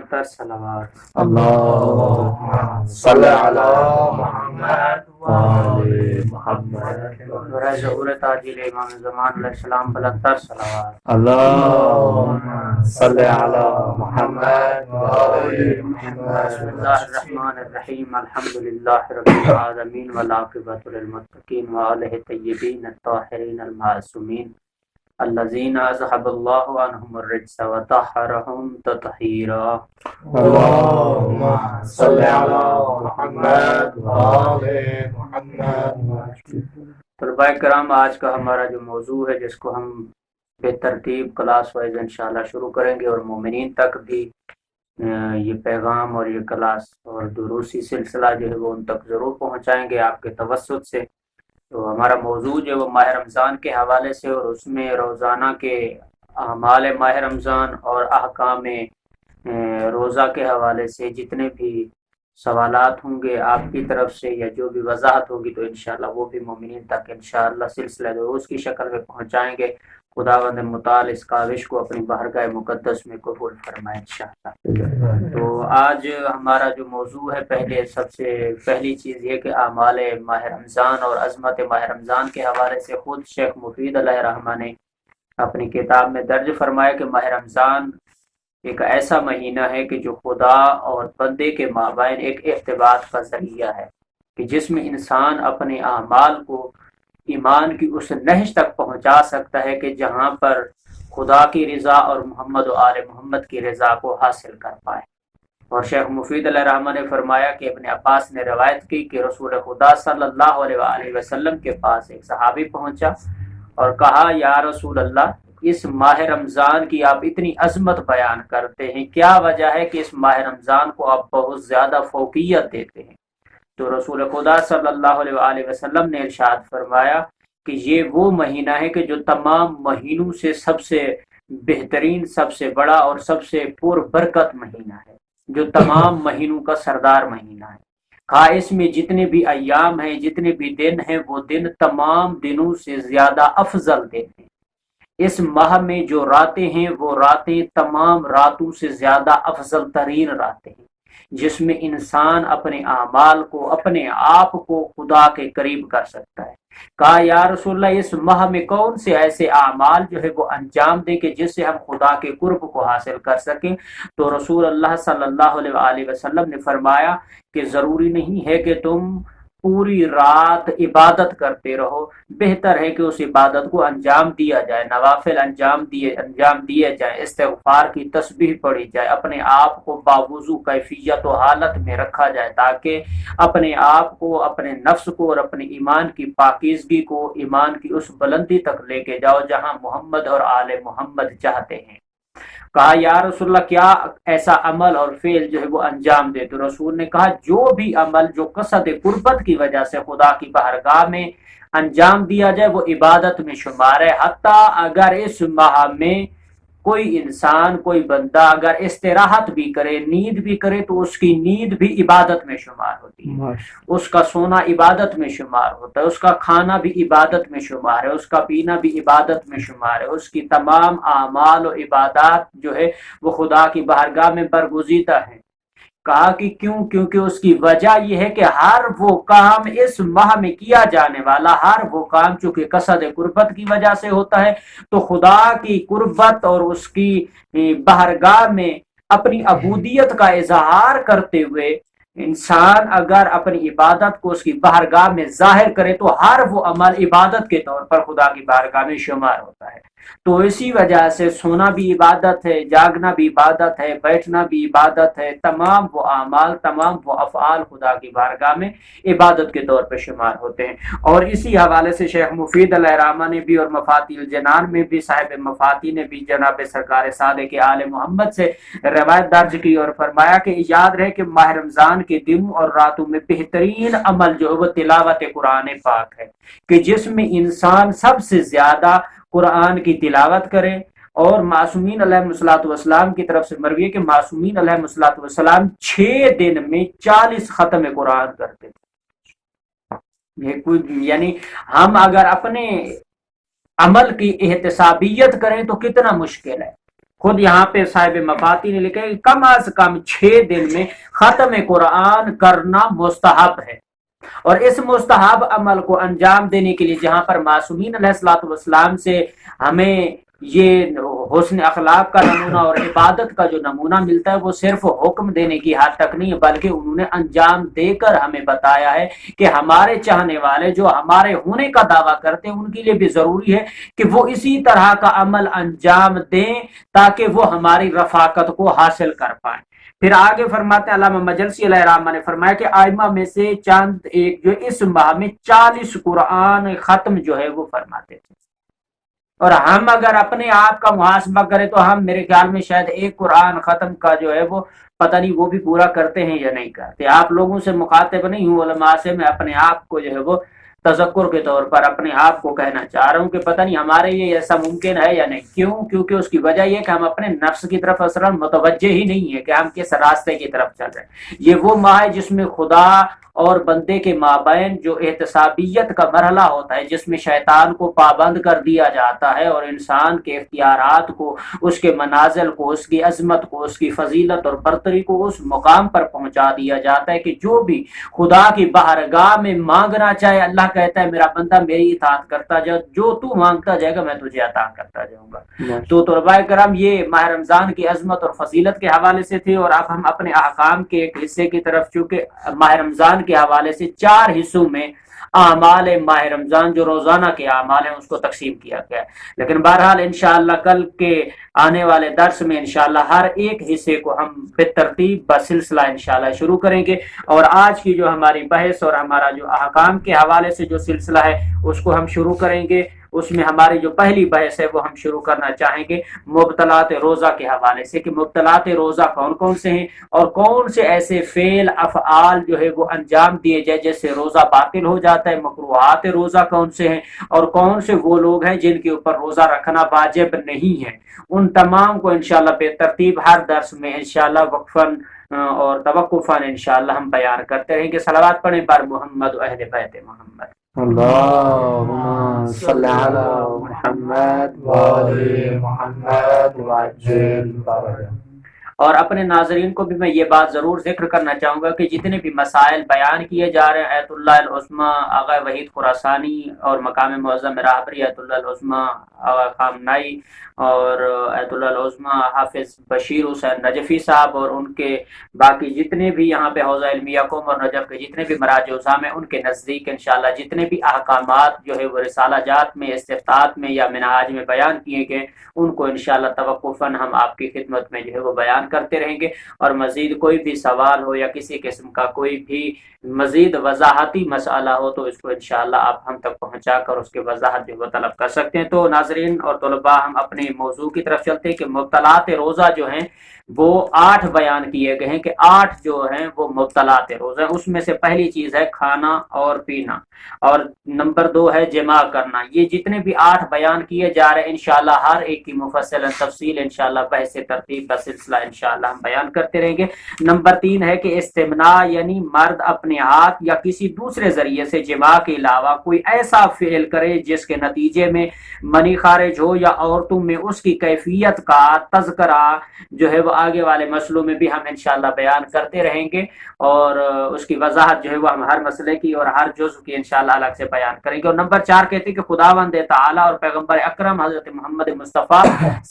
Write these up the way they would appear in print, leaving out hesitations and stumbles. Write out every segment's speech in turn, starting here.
بلندتر صلوات۔ اللهم صل علی محمد وآل محمد۔ برائے ظہور تاجل امام زمان علیہ السلام بلندتر صلوات۔ اللهم صل علی محمد وآل محمد۔ بسم اللہ الرحمن الرحیم، الحمد للہ رب العالمین والعاقبۃ للمتقین وآلہ طیبین الطاہرین المعصومین الذین اذهب اللہ عنہم الرجس وطہرہم تطہیرا۔ اللهم صل علی محمد وآل محمد۔ طلباء کرام، آج کا ہمارا جو موضوع ہے جس کو ہم بے ترتیب کلاس وائز انشاءاللہ شروع کریں گے اور مومنین تک بھی یہ پیغام اور یہ کلاس اور دروسی سلسلہ جو ہے وہ ان تک ضرور پہنچائیں گے آپ کے توسط سے۔ تو ہمارا موضوع جو ہے وہ ماہ رمضان کے حوالے سے اور اس میں روزانہ کے اعمال ماہ رمضان اور احکام روزہ کے حوالے سے جتنے بھی سوالات ہوں گے آپ کی طرف سے یا جو بھی وضاحت ہوگی تو انشاءاللہ وہ بھی مومنین تک انشاءاللہ سلسلہ دروس کی شکل میں پہنچائیں گے۔ خداوند متعال اس کاوش کو اپنی بارگاہ مقدس میں قبول فرمائے انشاءاللہ۔ تو آج ہمارا جو موضوع ہے سب سے پہلی چیز یہ کہ اعمال ماہ رمضان اور عظمت ماہ رمضان کے حوالے سے خود شیخ مفید علیہ رحمہ نے اپنی کتاب میں درج فرمایا کہ ماہ رمضان ایک ایسا مہینہ ہے کہ جو خدا اور بندے کے مابین ایک ارتباط کا ذریعہ ہے کہ جس میں انسان اپنے اعمال کو ایمان کی اس نہج تک پہنچا سکتا ہے کہ جہاں پر خدا کی رضا اور محمد و آل محمد کی رضا کو حاصل کر پائے۔ اور شیخ مفید علیہ رحمہ نے فرمایا کہ ابن عباس نے روایت کی کہ رسول خدا صلی اللہ علیہ وآلہ وسلم کے پاس ایک صحابی پہنچا اور کہا، یا رسول اللہ، اس ماہ رمضان کی آپ اتنی عظمت بیان کرتے ہیں، کیا وجہ ہے کہ اس ماہ رمضان کو آپ بہت زیادہ فوقیت دیتے ہیں؟ تو رسول خدا صلی اللہ علیہ وآلہ وسلم نے ارشاد فرمایا کہ یہ وہ مہینہ ہے کہ جو تمام مہینوں سے سب سے بہترین، سب سے بڑا اور سب سے پر برکت مہینہ ہے، جو تمام مہینوں کا سردار مہینہ ہے۔ کہا اس میں جتنے بھی ایام ہیں، جتنے بھی دن ہیں، وہ دن تمام دنوں سے زیادہ افضل دن ہیں۔ اس ماہ میں جو راتیں ہیں وہ راتیں تمام راتوں سے زیادہ افضل ترین راتیں ہیں، جس میں انسان اپنے اعمال کو، اپنے آپ کو خدا کے قریب کر سکتا ہے۔ کہا یا رسول اللہ، اس ماہ میں کون سے ایسے اعمال جو ہے وہ انجام دیں کہ جس سے ہم خدا کے قرب کو حاصل کر سکیں؟ تو رسول اللہ صلی اللہ علیہ وآلہ وسلم نے فرمایا کہ ضروری نہیں ہے کہ تم پوری رات عبادت کرتے رہو، بہتر ہے کہ اس عبادت کو انجام دیا جائے، نوافل انجام دیے جائیں، استغفار کی تسبیح پڑھی جائے، اپنے آپ کو باوضو کیفیت و حالت میں رکھا جائے تاکہ اپنے آپ کو، اپنے نفس کو اور اپنے ایمان کی پاکیزگی کو، ایمان کی اس بلندی تک لے کے جاؤ جہاں محمد اور آل محمد چاہتے ہیں۔ کہا یا رسول اللہ، کیا ایسا عمل اور فعل جو ہے وہ انجام دے؟ تو رسول نے کہا جو بھی عمل جو قصد قربت کی وجہ سے خدا کی بارگاہ میں انجام دیا جائے وہ عبادت میں شمار ہے، حتیٰ اگر اس ماہ میں کوئی انسان، کوئی بندہ اگر استراحت بھی کرے، نیند بھی کرے تو اس کی نیند بھی عبادت میں شمار ہوتی ہے، اس کا سونا عبادت میں شمار ہوتا ہے، اس کا کھانا بھی عبادت میں شمار ہے، اس کا پینا بھی عبادت میں شمار ہے، اس کی تمام اعمال و عبادات جو ہے وہ خدا کی بارگاہ میں برگزیدہ ہیں۔ کہا کہ کیوں؟ کیونکہ اس کی وجہ یہ ہے کہ ہر وہ کام اس ماہ میں کیا جانے والا، ہر وہ کام چونکہ قصد قربت کی وجہ سے ہوتا ہے تو خدا کی قربت اور اس کی بارگاہ میں اپنی عبودیت کا اظہار کرتے ہوئے انسان اگر اپنی عبادت کو اس کی بارگاہ میں ظاہر کرے تو ہر وہ عمل عبادت کے طور پر خدا کی بارگاہ میں شمار ہوتا ہے۔ تو اسی وجہ سے سونا بھی عبادت ہے، جاگنا بھی عبادت ہے، بیٹھنا بھی عبادت ہے، تمام وہ اعمال، تمام وہ افعال خدا کی بارگاہ میں عبادت کے طور پر شمار ہوتے ہیں۔ اور اسی حوالے سے شیخ مفید علیہ رحمہ نے بھی اور مفاتی الجنان میں بھی، صاحب مفاتی نے بھی جناب سرکار صادق آل محمد سے روایت درج کی اور فرمایا کہ یاد رہے کہ ماہ رمضان کے دنوں اور راتوں میں بہترین عمل جو ہے وہ تلاوت قرآن پاک ہے، کہ جس میں انسان سب سے زیادہ قرآن کی تلاوت کرے۔ اور معصومین علیہ الصلوۃ والسلام کی طرف سے مروی ہے کہ معصومین علیہ الصلوۃ والسلام 6 دن میں 40 ختم قرآن کرتے تھے۔ یہ کوئی یعنی ہم اگر اپنے عمل کی احتسابیت کریں تو کتنا مشکل ہے۔ خود یہاں پہ صاحب مفاتی نے لکھا ہے کہ کم از کم 6 دن میں ختم قرآن کرنا مستحب ہے، اور اس مستحب عمل کو انجام دینے کے لیے جہاں پر معصومین علیہ الصلوۃ والسلام سے ہمیں یہ حسن اخلاق کا نمونہ اور عبادت کا جو نمونہ ملتا ہے وہ صرف حکم دینے کی حد تک نہیں ہے، بلکہ انہوں نے انجام دے کر ہمیں بتایا ہے کہ ہمارے چاہنے والے جو ہمارے ہونے کا دعویٰ کرتے ہیں ان کے لیے بھی ضروری ہے کہ وہ اسی طرح کا عمل انجام دیں تاکہ وہ ہماری رفاقت کو حاصل کر پائیں۔ پھر آگے فرماتے ہیں علامہ مجلسی علیہ الرحمہ نے فرمایا کہ ائمہ میں سے چند ایک جو اس ماہ میں 40 قرآن ختم جو ہے وہ فرماتے تھے، اور ہم اگر اپنے آپ کا محاسبہ کریں تو ہم میرے خیال میں شاید ایک قرآن ختم کا جو ہے وہ پتہ نہیں وہ بھی پورا کرتے ہیں یا نہیں کرتے۔ آپ لوگوں سے مخاطب نہیں ہوں، علماء سے میں اپنے آپ کو جو ہے وہ تذکر کے طور پر اپنے آپ کو کہنا چاہ رہا ہوں کہ پتہ نہیں ہمارے لیے ایسا ممکن ہے یا نہیں۔ کیوں؟ کیونکہ اس کی وجہ یہ کہ ہم اپنے نفس کی طرف اصلا متوجہ ہی نہیں ہے کہ ہم کس راستے کی طرف چل رہے ہیں۔ یہ وہ ماہ ہے جس میں خدا اور بندے کے مابین جو احتسابیت کا مرحلہ ہوتا ہے، جس میں شیطان کو پابند کر دیا جاتا ہے اور انسان کے اختیارات کو، اس کے منازل کو، اس کی عظمت کو، اس کی فضیلت اور برتری کو اس مقام پر پہنچا دیا جاتا ہے کہ جو بھی خدا کی بارگاہ میں مانگنا چاہے، اللہ کہتا ہے میرا بندہ میری اطاعت کرتا جا، جو تو مانگتا جائے گا میں تجھے عطا کرتا جاؤں گا۔ تو طلباء کرام یہ ماہ رمضان کی عظمت اور فضیلت کے حوالے سے تھے، اور اب ہم اپنے احکام کے ایک حصے کی طرف، چونکہ ماہ رمضان کے حوالے سے 4 حصوں میں اعمال ماہ رمضان جو روزانہ کے اعمال ہیں اس کو تقسیم کیا گیا ہے، لیکن بہرحال انشاءاللہ کل کے آنے والے درس میں انشاءاللہ ہر ایک حصے کو ہم بالترتیب بسلسلہ انشاءاللہ شروع کریں گے، اور آج کی جو ہماری بحث اور ہمارا جو احکام کے حوالے سے جو سلسلہ ہے اس کو ہم شروع کریں گے۔ اس میں ہماری جو پہلی بحث ہے وہ ہم شروع کرنا چاہیں گے مبطلات روزہ کے حوالے سے، کہ مبطلات روزہ کون کون سے ہیں اور کون سے ایسے فعل افعال جو ہے وہ انجام دیے جائے جس سے روزہ باطل ہو جاتا ہے، مکروہات روزہ کون سے ہیں، اور کون سے وہ لوگ ہیں جن کے اوپر روزہ رکھنا واجب نہیں ہے۔ ان تمام کو انشاءاللہ بے ترتیب ہر درس میں انشاءاللہ وقفاً اور توقفاً انشاءاللہ ہم بیان کرتے رہیں گے۔ صلوات پڑھیں بر محمد و اہل بیت محمد۔ اللهم صل على محمد وآل محمد وعجل فرجهم۔ اور اپنے ناظرین کو بھی میں یہ بات ضرور ذکر کرنا چاہوں گا کہ جتنے بھی مسائل بیان کیے جا رہے ہیں، آیت اللہ العظمی آغا وحید خراسانی اور مقام معظم راہبری آیت اللہ العظمی آغا خامنائی اور آیت اللہ العظمی حافظ بشیر حسین نجفی صاحب اور ان کے باقی جتنے بھی یہاں پہ حوزہ علمیہ قوم اور نجف کے جتنے بھی مراجع عظام ہیں، ان کے نزدیک انشاءاللہ جتنے بھی احکامات جو ہے وہ رسالہ جات میں، استفتاحات میں یا منہاج میں بیان کیے گئے، ان کو انشاءاللہ توقفاً ہم آپ کی خدمت میں جو ہے وہ بیان کرتے رہیں گے، اور مزید کوئی بھی سوال ہو یا کسی قسم کا کوئی بھی مزید وضاحتی مسئلہ ہو تو اس کو انشاءاللہ آپ ہم تک پہنچا کر اس کے وضاحت جو وہ طلب کر سکتے ہیں۔ تو ناظرین اور طلباء ہم اپنے موضوع کی طرف چلتے ہیں کہ مبطلات روزہ جو ہیں وہ 8 بیان کیے گئے ہیں، کہ 8 جو ہیں وہ مبطلات روزہ ہیں۔ اس میں سے پہلی چیز ہے کھانا اور پینا، اور نمبر 2 ہے جماع کرنا۔ یہ جتنے بھی 8 بیان کیے جا رہے ہیں انشاءاللہ ہر ایک کی مفصل تفصیل انشاءاللہ بحث ترتیب کا سلسلہ انشاءاللہ ہم بیان کرتے رہیں گے۔ نمبر 3 ہے کہ استمناء، یعنی مرد اپنے ہاتھ یا کسی دوسرے ذریعے سے جماع کے علاوہ کوئی ایسا فعل کرے جس کے نتیجے میں منی خارج ہو، یا عورتوں میں اس کی کیفیت کا تذکرہ جو ہے وہ آگے والے مسئلوں میں بھی ہم انشاءاللہ بیان کرتے رہیں گے، اور اس کی وضاحت جو ہے وہ ہم ہر مسئلے کی اور ہر جزء کی انشاءاللہ الگ سے بیان کریں گے۔ اور نمبر 4 کہتے ہیں کہ خداوند تعالی اور پیغمبر اکرم حضرت محمد مصطفیٰ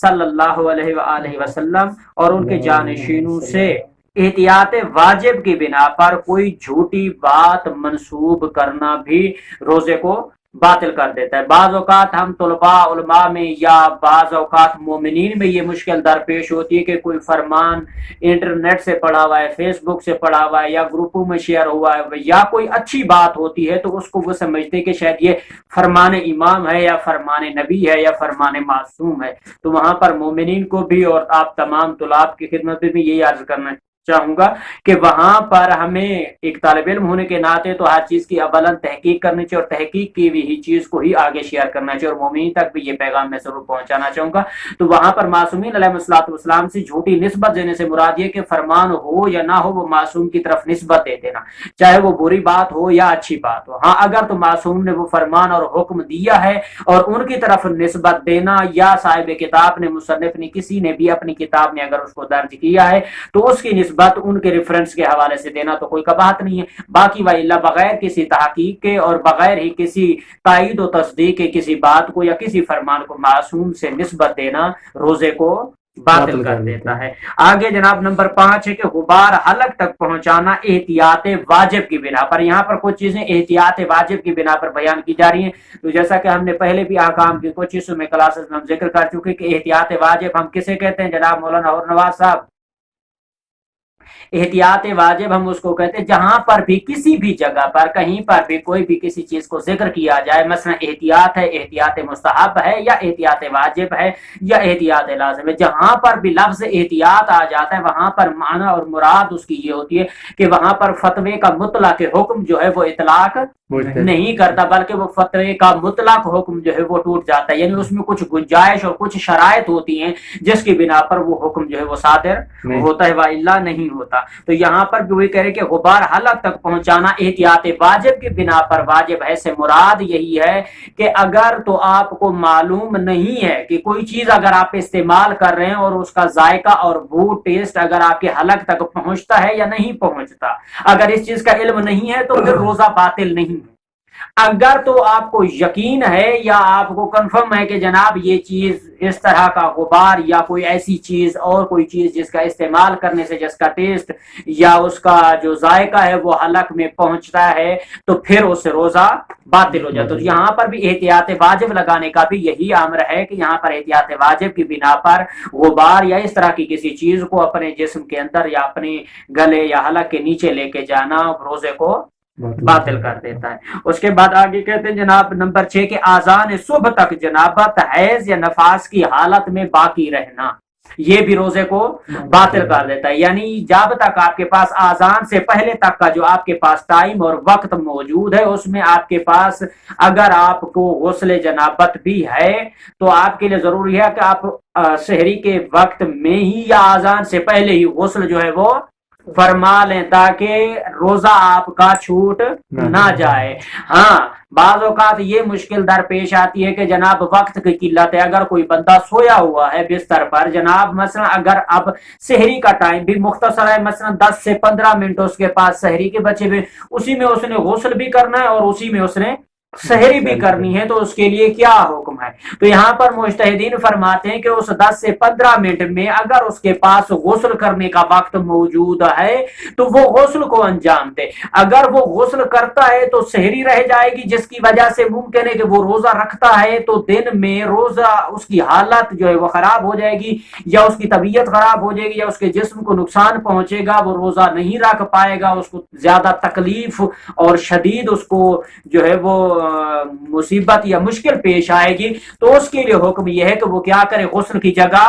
صلی اللہ علیہ وآلہ وسلم اور ان کے جانشینوں سے احتیاط واجب کی بنا پر کوئی جھوٹی بات منسوب کرنا بھی روزے کو باطل کر دیتا ہے۔ بعض اوقات ہم طلباء علماء میں یا بعض اوقات مومنین میں یہ مشکل درپیش ہوتی ہے کہ کوئی فرمان انٹرنیٹ سے پڑھا ہوا ہے، فیس بک سے پڑھا ہوا ہے، یا گروپوں میں شیئر ہوا ہے، یا کوئی اچھی بات ہوتی ہے تو اس کو وہ سمجھتے کہ شاید یہ فرمان امام ہے یا فرمان نبی ہے یا فرمان معصوم ہے۔ تو وہاں پر مومنین کو بھی اور آپ تمام طلاب کی خدمت میں بھی یہی عرض کرنا چاہوں گا کہ وہاں پر ہمیں ایک طالب علم ہونے کے ناطے تو ہر چیز کی اولاً تحقیق کرنی چاہیے، اور تحقیق کی ہوئی چیز کو ہی آگے شیئر کرنا چاہیے، اور مومنین تک بھی یہ پیغام میں ضرور پہنچانا چاہوں گا۔ تو وہاں پر معصومین علیہ الصلوۃ والسلام سے جھوٹی نسبت دینے سے مراد یہ کہ فرمان ہو یا نہ ہو وہ معصوم کی طرف نسبت دے دینا، چاہے وہ بری بات ہو یا اچھی بات ہو۔ ہاں اگر تو معصوم نے وہ فرمان اور حکم دیا ہے اور ان کی طرف نسبت دینا، یا صاحب کتاب نے، مصنف نے، کسی نے بھی اپنی کتاب میں اگر اس کو درج کیا ہے تو اس کی نسبت ان کے ریفرنس کے حوالے سے دینا تو کوئی قباحت نہیں ہے۔ باقی وَإِلَّا بغیر کسی تحقیق کے اور بغیر ہی کسی تائید و تصدیق کے کسی بات کو یا کسی فرمان کو معصوم سے نسبت دینا روزے کو باطل کر دیتا ہے۔ آگے جناب نمبر 5 ہے کہ غبار حلق تک پہنچانا احتیاط واجب کی بنا پر۔ یہاں پر کچھ چیزیں احتیاط واجب کی بنا پر بیان کی جا رہی ہیں، تو جیسا کہ ہم نے پہلے بھی احکام کی کچھ حصوں میں کلاسز میں ہم ذکر کر چکے کہ احتیاط واجب ہم کسے کہتے ہیں جناب مولانا اور نواز صاحب؟ احتیاط واجب ہم اس کو کہتے ہیں جہاں پر بھی کسی بھی جگہ پر کہیں پر بھی کوئی بھی کسی چیز کو ذکر کیا جائے، مثلا احتیاط ہے، احتیاط مستحب ہے، یا احتیاط واجب ہے، یا احتیاط لازم ہے، جہاں پر بھی لفظ احتیاط آ جاتا ہے وہاں پر معنی اور مراد اس کی یہ ہوتی ہے کہ وہاں پر فتوے کا مطلق حکم جو ہے وہ اطلاق نہیں کرتا، بلکہ وہ فتوے کا مطلق حکم جو ہے وہ ٹوٹ جاتا ہے، یعنی اس میں کچھ گنجائش اور کچھ شرائط ہوتی ہیں جس کی بنا پر وہ حکم جو ہے وہ صادر ہوتا ہے، وَإِلَّا نہیں ہوتا۔ تو یہاں پر بھی وہی کہہ رہے کہ غبار حلق تک پہنچانا احتیاط واجب کی بنا پر واجب ہے سے مراد یہی ہے کہ اگر تو آپ کو معلوم نہیں ہے کہ کوئی چیز اگر آپ استعمال کر رہے ہیں اور اس کا ذائقہ اور بو ٹیسٹ اگر آپ کے حلق تک پہنچتا ہے یا نہیں پہنچتا، اگر اس چیز کا علم نہیں ہے تو پھر روزہ باطل نہیں ہے۔ اگر تو آپ کو یقین ہے یا آپ کو کنفرم ہے کہ جناب یہ چیز اس طرح کا غبار یا کوئی ایسی چیز اور کوئی چیز جس کا استعمال کرنے سے جس کا ٹیسٹ یا اس کا جو ذائقہ ہے وہ حلق میں پہنچتا ہے تو پھر اس سے روزہ باطل ہو جاتا ہے۔ تو یہاں پر بھی احتیاط واجب لگانے کا بھی یہی امر ہے کہ یہاں پر احتیاط واجب کی بنا پر غبار یا اس طرح کی کسی چیز کو اپنے جسم کے اندر یا اپنے گلے یا حلق کے نیچے لے کے جانا روزے کو باطل کر دیتا ہے۔ اس کے بعد آگے کہتے ہیں جناب نمبر 6 کہ آذان صبح تک جنابت، حیض یا نفاس کی حالت میں باقی رہنا، یہ بھی روزے کو باطل کر دیتا ہے۔ یعنی جب تک آپ کے پاس آذان سے پہلے تک کا جو آپ کے پاس ٹائم اور وقت موجود ہے اس میں آپ کے پاس اگر آپ کو غسل جنابت بھی ہے تو آپ کے لیے ضروری ہے کہ آپ سحری کے وقت میں ہی یا آذان سے پہلے ہی غسل جو ہے وہ فرما لیں تاکہ روزہ آپ کا چھوٹ نہ جائے۔ ہاں بعض اوقات یہ مشکل درپیش آتی ہے کہ جناب وقت کی قلت ہے، اگر کوئی بندہ سویا ہوا ہے بستر پر جناب، مثلا اگر اب سحری کا ٹائم بھی مختصر ہے، مثلا 10 سے 15 منٹ اس کے پاس سحری کے بچے ہوئے، اسی میں اس نے غسل بھی کرنا ہے اور اسی میں اس نے سحری بھی کرنی ہے، تو اس کے لیے کیا حکم ہے؟ تو یہاں پر مجتہدین فرماتے ہیں کہ اس 10 سے 15 منٹ میں اگر اس کے پاس غسل کرنے کا وقت موجود ہے تو وہ غسل کو انجام دے۔ اگر وہ غسل کرتا ہے تو سحری رہ جائے گی جس کی وجہ سے ممکن ہے کہ وہ روزہ رکھتا ہے تو دن میں روزہ اس کی حالت جو ہے وہ خراب ہو جائے گی یا اس کی طبیعت خراب ہو جائے گی یا اس کے جسم کو نقصان پہنچے گا، وہ روزہ نہیں رکھ پائے گا، اس کو زیادہ تکلیف اور شدید اس کو جو ہے وہ مصیبت یا مشکل پیش آئے گی، تو اس کے لیے حکم یہ ہے کہ وہ کیا کرے، غسل کی جگہ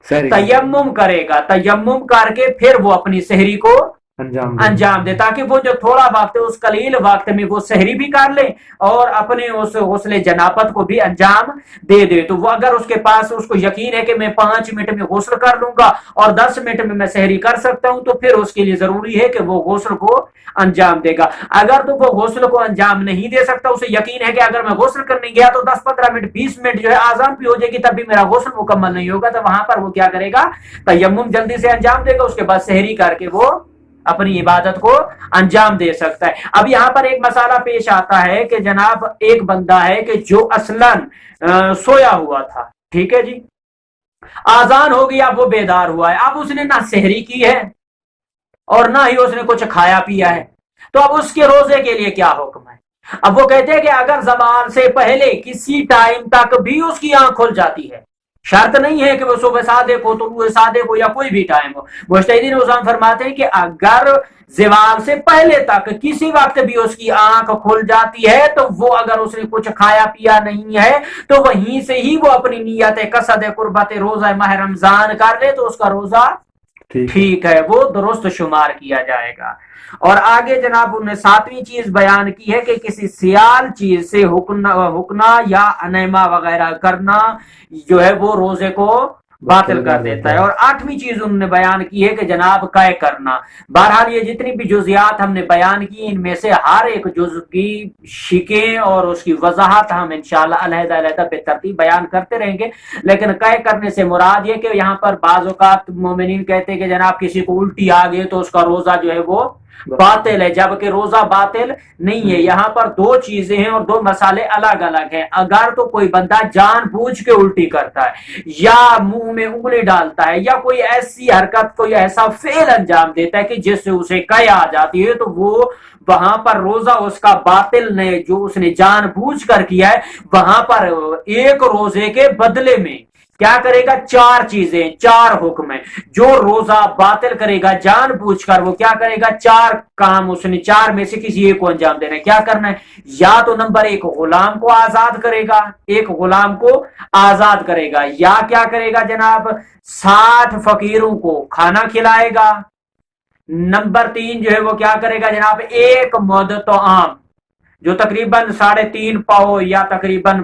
تیمم کرے گا، تیمم کر کے پھر وہ اپنی سحری کو انجام دے تاکہ وہ جو تھوڑا وقت ہے اس قلیل وقت میں وہ سحری بھی کر لے اور اپنے اس غسل جنابت کو بھی انجام دے دے۔ تو وہ اگر اس کے پاس اس کو یقین ہے کہ میں 5 منٹ میں غسل کر لوں گا اور 10 منٹ میں سحری کر سکتا ہوں تو پھر اس کے لیے ضروری ہے کہ وہ غسل کو انجام دے گا۔ اگر تو وہ غسل کو انجام نہیں دے سکتا، اسے یقین ہے کہ اگر میں غسل کرنے گیا تو 10-15 منٹ 20 منٹ جو ہے آذان بھی ہو جائے گی تب بھی میرا غسل مکمل نہیں ہوگا، تو وہاں پر وہ کیا کرے گا، تیمم جلدی سے انجام دے گا، اس کے بعد سحری کر کے وہ اپنی عبادت کو انجام دے سکتا ہے۔ اب یہاں پر ایک مسئلہ پیش آتا ہے کہ جناب ایک بندہ ہے کہ جو اصلاً سویا ہوا تھا، ٹھیک ہے جی، آذان ہو گئی، اب وہ بیدار ہوا ہے، اب اس نے نہ سحری کی ہے اور نہ ہی اس نے کچھ کھایا پیا ہے، تو اب اس کے روزے کے لیے کیا حکم ہے؟ اب وہ کہتے ہیں کہ اگر زوال سے پہلے کسی ٹائم تک بھی اس کی آنکھ کھل جاتی ہے، شرط نہیں ہے کہ وہ صبح صادق ہو، طلوع صادق ہو یا کوئی بھی ٹائم ہو، مجتہدین عظام فرماتے ہیں کہ اگر زوال سے پہلے تک کسی وقت بھی اس کی آنکھ کھل جاتی ہے تو وہ اگر اس نے کچھ کھایا پیا نہیں ہے تو وہیں سے ہی وہ اپنی نیت قصد قربت روزہ ماہ رمضان کر لے تو اس کا روزہ ٹھیک ہے، وہ درست شمار کیا جائے گا۔ اور آگے جناب انہوں نے 7ویں چیز بیان کی ہے کہ کسی سیال چیز سے حکنا یا انیما وغیرہ کرنا جو ہے وہ روزے کو باطل کر دیتا ہے۔ اور 8ویں چیز انہوں نے بیان کی ہے کہ جناب قے کرنا۔ بہرحال یہ جتنی بھی جزیات ہم نے بیان کی ان میں سے ہر ایک جز کی شکیں اور اس کی وضاحت ہم انشاءاللہ علیحدہ علیحدہ بے ترتیب بیان کرتے رہیں گے، لیکن قے کرنے سے مراد یہ کہ یہاں پر بعض اوقات مومنین کہتے ہیں کہ جناب کسی کو الٹی آ گئی تو اس کا روزہ جو ہے وہ باطل ہے، جبکہ روزہ باطل نہیں ہے۔ یہاں پر دو چیزیں ہیں اور دو مسئلے الگ الگ ہیں۔ اگر تو کوئی بندہ جان بوجھ کے الٹی کرتا ہے یا منہ میں انگلی ڈالتا ہے یا کوئی ایسی حرکت کوئی ایسا فعل انجام دیتا ہے کہ جس سے اسے قے آ جاتی ہے تو وہ وہاں پر روزہ اس کا باطل نے جو اس نے جان بوجھ کر کیا ہے، وہاں پر ایک روزے کے بدلے میں کیا کرے گا؟ 4 چیزیں، 4 حکم ہیں۔ جو روزہ باطل کرے گا جان بوجھ کر وہ کیا کرے گا؟ 4 کام اس نے 4 میں سے کسی ایک کو انجام دینا ہے۔ کیا کرنا ہے؟ یا تو نمبر 1 غلام کو آزاد کرے گا، ایک غلام کو آزاد کرے گا، یا کیا کرے گا جناب 60 فقیروں کو کھانا کھلائے گا۔ نمبر 3 جو ہے وہ کیا کرے گا جناب؟ ایک مد طعام جو تقریباً 3.5 پاؤ یا تقریباً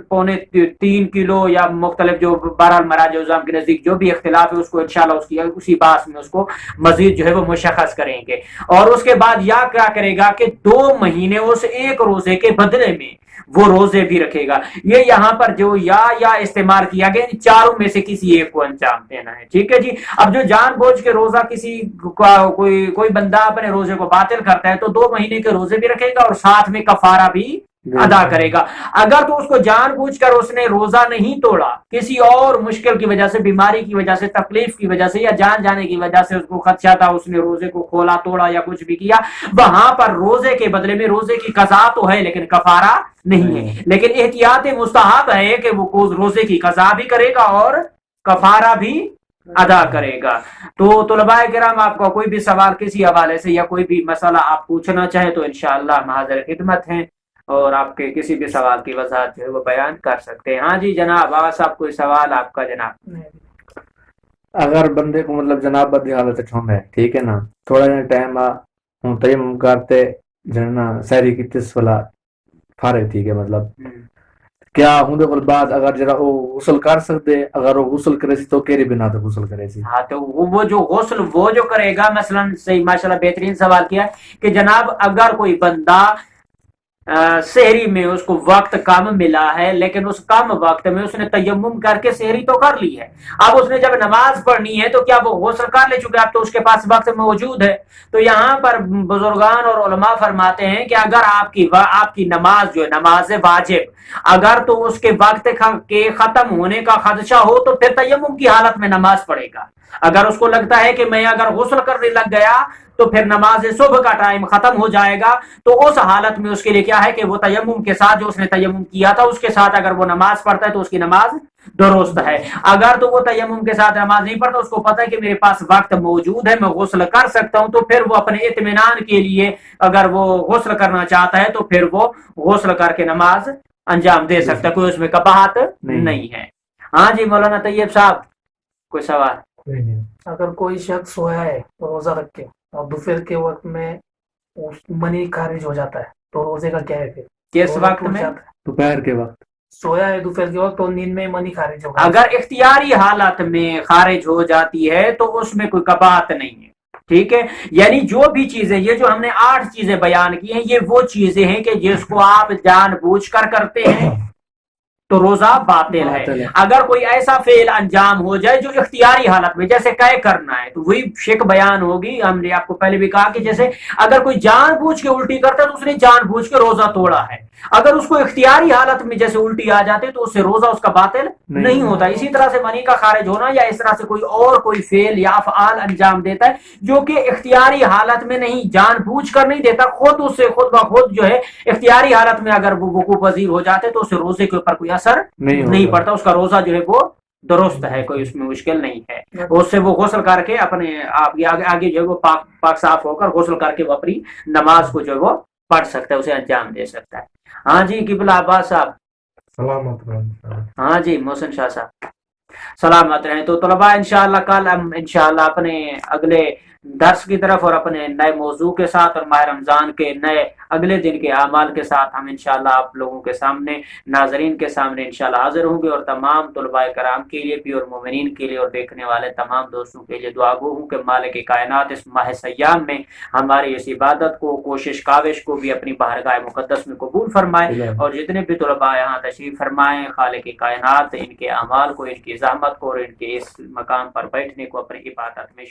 3 کلو یا مختلف جو بہرحال مراجع عظام کے نزدیک جو بھی اختلاف ہے اس کو انشاءاللہ اسی باس میں اس کو مزید جو ہے وہ مشخص کریں گے۔ اور اس کے بعد یا کیا کرے گا کہ 2 مہینے اس ایک روزے کے بدلے میں وہ روزے بھی رکھے گا۔ یہ یہاں پر جو یا استعمال کیا گیا ان چاروں میں سے کسی ایک کو انجام دینا ہے۔ ٹھیک ہے جی۔ اب جو جان بوجھ کے روزہ کسی کوئی بندہ اپنے روزے کو باطل کرتا ہے تو 2 مہینے کے روزے بھی رکھے گا اور ساتھ میں کفارہ بھی ادا کرے گا۔ اگر تو اس کو جان بوجھ کر اس نے روزہ نہیں توڑا، کسی اور مشکل کی وجہ سے، بیماری کی وجہ سے، تکلیف کی وجہ سے یا جان جانے کی وجہ سے اس کو خدشہ تھا، اس نے روزے کو کھولا توڑا یا کچھ بھی کیا، وہاں پر روزے کے بدلے میں روزے کی قضا تو ہے لیکن کفارہ نہیں ہے۔ لیکن احتیاط مستحب ہے کہ وہ روزے کی قضا بھی کرے گا اور کفارہ بھی ادا کرے گا۔ تو طلباء کرام آپ کا کوئی بھی سوال کسی حوالے سے یا کوئی بھی مسئلہ آپ پوچھنا چاہیں تو انشاءاللہ ہم حاضر خدمت ہیں اور آپ کے کسی بھی سوال کی وضاحت جو ہے وہ بیان کر سکتے ہیں۔ ہاں جی جناب آغا صاحب کوئی سوال آپ کا جناب؟ اگر بندے کو مطلب جناب بدی حالت چھوڑ ہے، ٹھیک ہے نا، تھوڑا جا ٹائم ہوں تیمم کرتے جنا ساری کی تسولا فارغ، ٹھیک ہے، مطلب کیا ہوں دے بعد اگر جرا وہ غسل کر سکتے، اگر وہ غسل کرے سی تو کیری بنا تو غسل کرے سی؟ ہاں تو وہ جو غسل وہ جو کرے گا، مثلا صحیح ماشاءاللہ بہترین سوال کیا کہ جناب اگر کوئی بندہ سحری میں اس کو وقت کم ملا ہے لیکن اس کم وقت میں اس نے تیمم کر کے سحری تو کر لی ہے، اب اس نے جب نماز پڑھنی ہے تو کیا وہ غسل کر لے چکے، اب تو اس کے پاس وقت موجود ہے؟ تو یہاں پر بزرگان اور علماء فرماتے ہیں کہ اگر آپ کی نماز جو ہے نماز واجب اگر تو اس کے وقت کے ختم ہونے کا خدشہ ہو تو پھر تیمم کی حالت میں نماز پڑھے گا۔ اگر اس کو لگتا ہے کہ میں اگر غسل کرنے لگ گیا تو پھر نماز صبح کا ٹائم ختم ہو جائے گا، تو اس حالت میں اس کے لیے کیا ہے کہ وہ تیمم کے ساتھ جو اس نے تیمم کیا تھا اس کے ساتھ اگر وہ نماز پڑھتا ہے تو اس کی نماز درست ہے۔ اگر تو وہ تیمم کے ساتھ نماز نہیں پڑھتا، اس کو پتہ ہے کہ میرے پاس وقت موجود ہے میں غسل کر سکتا ہوں، تو پھر وہ اپنے اطمینان کے لیے اگر وہ غسل کرنا چاہتا ہے تو پھر وہ غسل کر کے نماز انجام دے سکتا ہے، کوئی اس میں کباہت نہیں ہے۔ ہاں جی مولانا طیب صاحب کوئی سوال؟ اگر کوئی شخص سویا ہے روزہ رکھ کے اور دوپہر کے وقت میں منی خارج ہو جاتا ہے تو روزے کا کیا ہے پھر؟ کس وقت میں؟ دوپہر کے وقت سویا ہے دوپہر کے وقت اور نیند میں منی خارج ہوگا، اگر اختیاری حالت میں خارج ہو جاتی ہے تو اس میں کوئی کباہت نہیں ہے۔ ٹھیک ہے، یعنی جو بھی چیزیں یہ جو ہم نے 8 چیزیں بیان کی ہیں یہ وہ چیزیں ہیں کہ جس کو آپ جان بوجھ کر کرتے ہیں تو روزہ باطل ہے۔ اگر کوئی ایسا فعل انجام ہو جائے جو اختیاری حالت میں، جیسے قے کرنا ہے، تو وہی شک بیان ہوگی، ہم نے آپ کو پہلے بھی کہا کہ جیسے اگر کوئی جان بوجھ کے الٹی کرتا ہے تو اس نے جان بوجھ کے روزہ توڑا ہے، اگر اس کو اختیاری حالت میں جیسے الٹی آ جاتے تو اس سے روزہ اس کا باطل نہیں ہوتا۔ اسی طرح سے منی کا خارج ہونا یا اس طرح سے کوئی فعل یا افعال انجام دیتا ہے جو کہ اختیاری حالت میں نہیں، جان بوجھ کر نہیں دیتا، خود اس سے خود بخود جو ہے اختیاری حالت میں اگر وہ وقوع پذیر ہو جاتے تو اس سے روزے کے اوپر کوئی اثر نہیں پڑتا، اس کا روزہ جو ہے وہ درست ہے، کوئی اس میں مشکل نہیں ہے۔ اس سے وہ غسل کر کے اپنے آپ آگے جو ہے وہ پاک صاف ہو کر غسل کر کے وہ اپنی نماز کو جو ہے وہ پڑھ سکتا ہے، اسے انجام دے سکتا ہے۔ ہاں جی قبلہ عباس صاحب۔ سلامت۔ ہاں جی محسن شاہ صاحب۔ سلامت رہیں. تو طلباء انشاءاللہ کل ہم انشاءاللہ اپنے اگلے درس کی طرف اور اپنے نئے موضوع کے ساتھ اور ماہ رمضان کے نئے اگلے دن کے اعمال کے ساتھ ہم انشاءاللہ آپ لوگوں کے سامنے ناظرین کے سامنے انشاءاللہ حاضر ہوں گے. اور تمام طلباء کرام کے لیے بھی اور مومنین کے لیے اور دیکھنے والے تمام دوستوں کے لیے دعا گو ہوں کہ مالک کائنات اس ماہ سیام میں ہماری اس عبادت کو کوشش کاوش کو بھی اپنی بارگاہ مقدس میں قبول فرمائے. اور جتنے بھی طلباء یہاں تشریف فرمائیں خالق کائنات ان کے اعمال کو ان کی زحمت کو اور ان کے اس مقام پر بیٹھنے کو اپنی عبادت میں